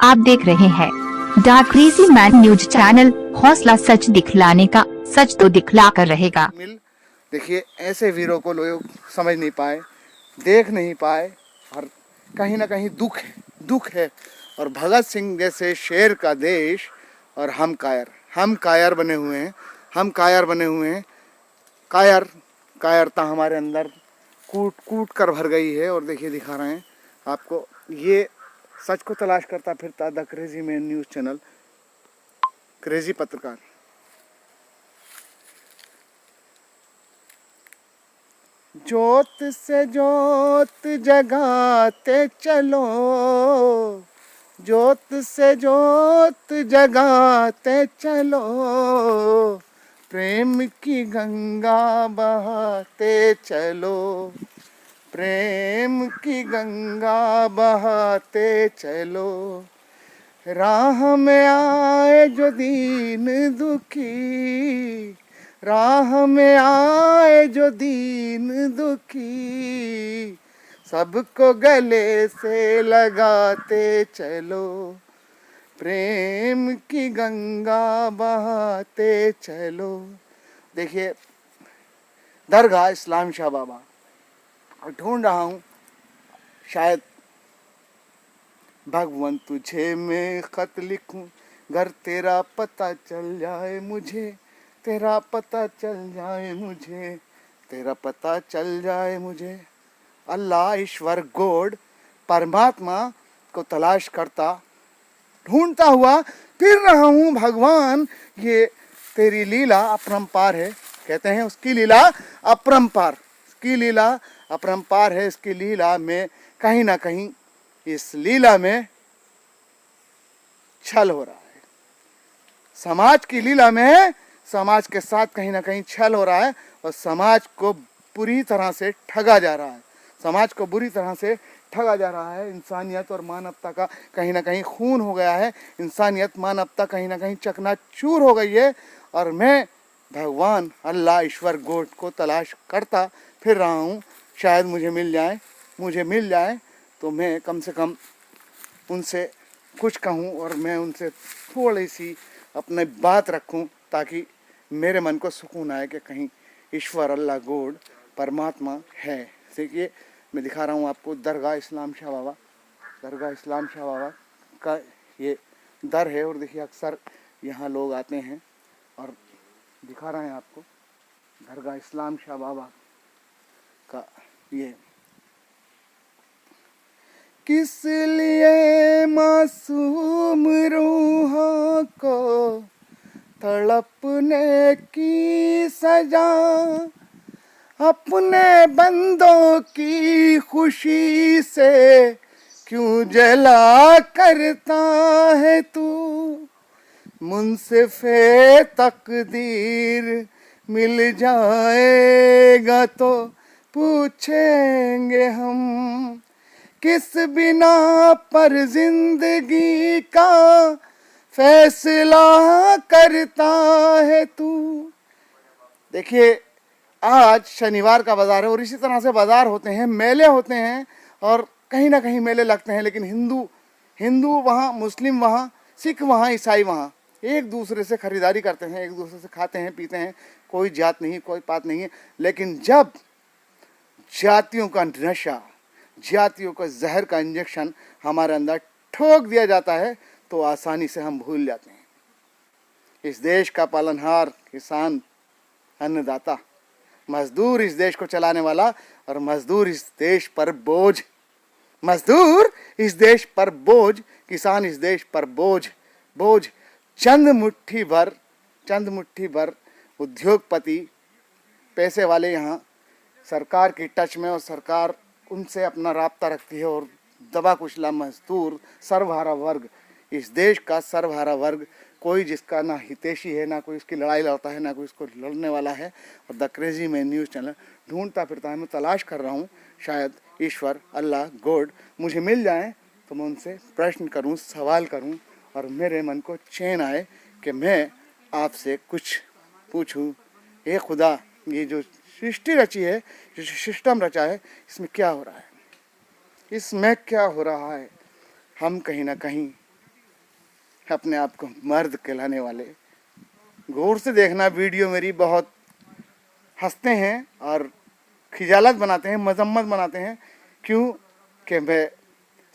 आप देख रहे हैं the crazy man news channel. हौसला सच दिखलाने का, सच तो दिखला कर रहेगा। देखिए, ऐसे वीरों को लोग समझ नहीं पाए, देख नहीं पाए, और कहीं ना कहीं दुख है। और भगत सिंह जैसे शेर का देश, और हम कायर बने हुए हैं। हम कायर बने हुए हैं। कायरता हमारे अंदर कूट कूट कर भर गई है। और देखिए, दिखा रहे हैं आपको, ये सच को तलाश करता फिरता the crazy man news channel, crazy पत्रकार। जोत से जोत जगाते चलो, जोत से जोत जगाते चलो, प्रेम की गंगा बहाते चलो, प्रेम की गंगा बहाते चलो। राह में आए जो दीन दुखी, राह में आए जो दीन दुखी, सबको गले से लगाते चलो, प्रेम की गंगा बहाते चलो। देखिए, दरगाह इस्लाम शाह बाबा, और ढूंढ रहा हूँ, शायद भगवान तुझे मैं खत लिखूं, घर तेरा पता चल जाए मुझे, तेरा पता चल जाए मुझे, तेरा पता चल जाए मुझे। अल्लाह, ईश्वर, गॉड, परमात्मा को तलाश करता, ढूंढता हुआ फिर रहा हूँ। भगवान, ये तेरी लीला अपरंपार है। कहते हैं उसकी लीला अपरंपार, उसकी लीला अपरंपार है। इसकी लीला में कहीं ना कहीं, इस लीला में छल हो रहा है। समाज की लीला में समाज के साथ कहीं ना कहीं छल हो रहा है, और समाज को बुरी तरह से ठगा जा रहा है। समाज को बुरी तरह से ठगा जा रहा है। इंसानियत और मानवता का कहीं ना कहीं खून हो गया है। इंसानियत, मानवता कहीं ना कहीं चकनाचूर हो गई है। और मैं भगवान, अल्लाह, ईश्वर, गॉड को तलाश करता फिर रहा हूँ। शायद मुझे मिल जाए तो मैं कम से कम उनसे कुछ कहूँ, और मैं उनसे थोड़ी सी अपनी बात रखूँ, ताकि मेरे मन को सुकून आए कि कहीं ईश्वर, अल्लाह, गॉड, परमात्मा है। देखिए, मैं दिखा रहा हूँ आपको दरगाह इस्लाम शाह बाबा, दरगाह इस्लाम शाह बाबा का ये दर है। और देखिए, अक्सर यहाँ लोग आते हैं, और दिखा रहे हैं आपको दरगाह इस्लाम शाह बाबा का ये। किस लिए मासूम रूहों को तड़पने की सजा, अपने बंदों की खुशी से क्यों जला करता है तू। मुंसिफ़े तकदीर मिल जाएगा तो पूछेंगे हम, किस बिना पर जिंदगी का फैसला करता है तू। देखिए, आज शनिवार का बाजार है, और इसी तरह से बाजार होते हैं, मेले होते हैं, और कहीं ना कहीं मेले लगते हैं। लेकिन हिंदू वहाँ, मुस्लिम वहाँ, सिख वहाँ, ईसाई वहाँ एक दूसरे से खरीदारी करते हैं, एक दूसरे से खाते हैं, पीते हैं। कोई जात नहीं, कोई पात नहीं है। लेकिन जब जातियों का नशा, जातियों का जहर का इंजेक्शन हमारे अंदर ठोक दिया जाता है, तो आसानी से हम भूल जाते हैं। इस देश का पालनहार किसान, अन्नदाता, मजदूर इस देश को चलाने वाला, और मजदूर इस देश पर बोझ, मजदूर इस देश पर बोझ, किसान इस देश पर बोझ। चंद मुट्ठी भर उद्योगपति, पैसे वाले यहाँ सरकार की टच में, और सरकार उनसे अपना राब्ता रखती है, और दबा कुचला मजदूर, सर्वहारा वर्ग, इस देश का सर्वहारा वर्ग, कोई जिसका ना हितैषी है, ना कोई इसकी लड़ाई लड़ता है, ना कोई इसको लड़ने वाला है। और the crazy man news channel ढूंढता फिरता है, मैं तलाश कर रहा हूँ। शायद ईश्वर, अल्लाह, गॉड मुझे मिल जाए, तो मैं उनसे प्रश्न करूँ, सवाल करूँ, और मेरे मन को चैन आए कि मैं आपसे कुछ पूछूँ। ये खुदा, ये जो सृष्टि रची है, जो सिस्टम रचा है, इसमें क्या हो रहा है, इसमें क्या हो रहा है। हम कहीं ना कहीं अपने आप को मर्द कहलाने वाले, गौर से देखना वीडियो मेरी, बहुत हंसते हैं और खिजालत बनाते हैं, मजम्मत बनाते हैं। क्यों कि मैं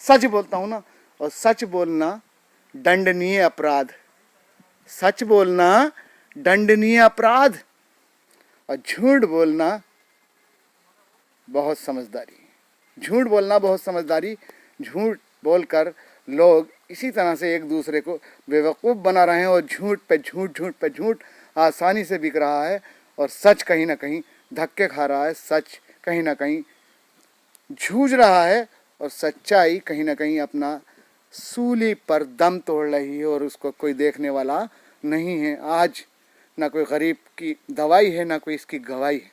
सच बोलता हूँ ना, और सच बोलना दंडनीय अपराध, सच बोलना दंडनीय अपराध, और झूठ बोलना बहुत समझदारी, झूठ बोलना बहुत समझदारी। झूठ बोलकर लोग इसी तरह से एक दूसरे को बेवकूफ़ बना रहे हैं, और झूठ पे झूठ, झूठ पे झूठ आसानी से बिक रहा है, और सच कहीं ना कहीं धक्के खा रहा है, सच कहीं ना कहीं जूझ रहा है, और सच्चाई कहीं ना कहीं अपना सूली पर दम तोड़ रही है, और उसको कोई देखने वाला नहीं है। आज ना कोई गरीब की दवाई है, ना कोई इसकी गवाही है।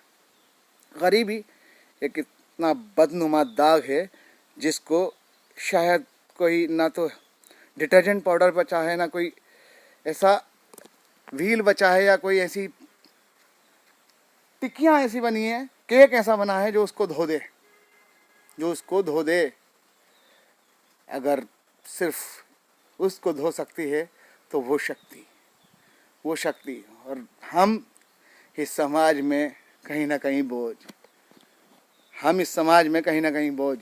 गरीबी एक इतना बदनुमा दाग है जिसको शायद कोई ना तो डिटर्जेंट पाउडर बचा है, ना कोई ऐसा व्हील बचा है, या कोई ऐसी टिक्कियाँ ऐसी बनी है, केक ऐसा बना है जो उसको धो दे, जो उसको धो दे। अगर सिर्फ उसको धो सकती है तो वो शक्ति, वो शक्ति। और हम इस समाज में कहीं ना कहीं बोझ, हम इस समाज में कहीं ना कहीं बोझ।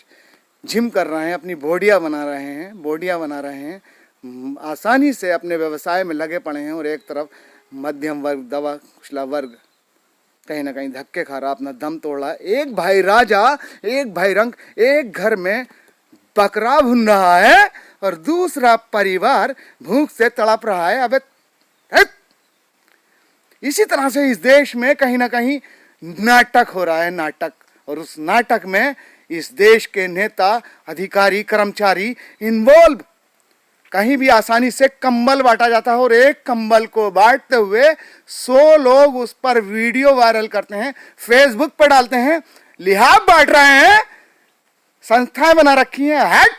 जिम कर रहे हैं, अपनी बॉडियाँ बना रहे हैं, बॉडियाँ बना रहे हैं, आसानी से अपने व्यवसाय में लगे पड़े हैं, और एक तरफ मध्यम वर्ग, दवा कुचला वर्ग कहीं ना कहीं धक्के खा रहा, अपना दम तोड़ रहा है। एक भाई राजा, एक भाई रंक, एक घर में बकरा भुन रहा है, और दूसरा परिवार भूख से तड़प रहा है। अबे इसी तरह से इस देश में कहीं ना कहीं नाटक हो रहा है, नाटक। और उस नाटक में इस देश के नेता, अधिकारी, कर्मचारी इन्वॉल्व। कहीं भी आसानी से कंबल बांटा जाता है, और एक कंबल को बांटते हुए 100 लोग उस पर वीडियो वायरल करते हैं, फेसबुक पर डालते हैं, लिहाज बांट रहे हैं, संस्थाएं बना रखी हैं। हट!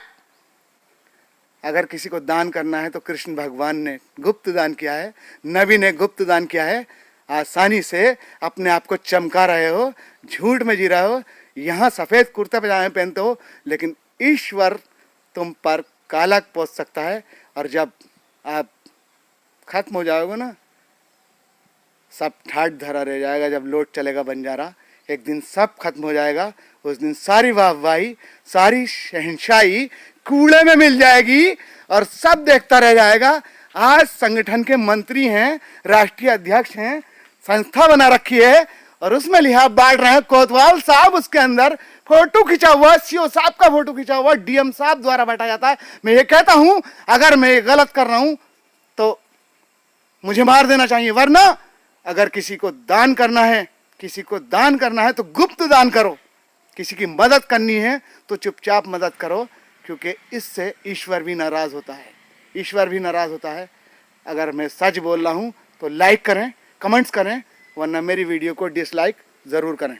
अगर किसी को दान करना है तो कृष्ण भगवान ने गुप्त दान किया है, नबी ने गुप्त दान किया है। आसानी से अपने आप को चमका रहे हो, झूठ में जी रहे हो, यहाँ सफ़ेद कुर्ता पजामे पहनते हो, लेकिन ईश्वर तुम पर कालक पोत सकता है। और जब आप खत्म हो जाओगे ना, सब ठाट धरा रह जाएगा। जब लोट चलेगा बंजारा, एक दिन सब खत्म हो जाएगा। उस दिन सारी वाहवाही, सारी शहंशाही कूड़े में मिल जाएगी, और सब देखता रह जाएगा। आज संगठन के मंत्री हैं, राष्ट्रीय अध्यक्ष हैं, संस्था बना रखी है, और उसमें लिहाज बांट रहे हैं। कोतवाल साहब उसके अंदर फोटो खिंचा हुआ, सीओ साहब का फोटो खिंचा हुआ, डीएम साहब द्वारा बांटा जाता है। मैं ये कहता हूं, अगर मैं ये गलत कर रहा हूं तो मुझे मार देना चाहिए, वरना अगर किसी को दान करना है, किसी को दान करना है तो गुप्त दान करो। किसी की मदद करनी है तो चुपचाप मदद करो, क्योंकि इससे ईश्वर भी नाराज होता है, ईश्वर भी नाराज होता है। अगर मैं सच बोल रहा हूं तो लाइक करें, कमेंट्स करें, वरना मेरी वीडियो को डिसलाइक ज़रूर करें।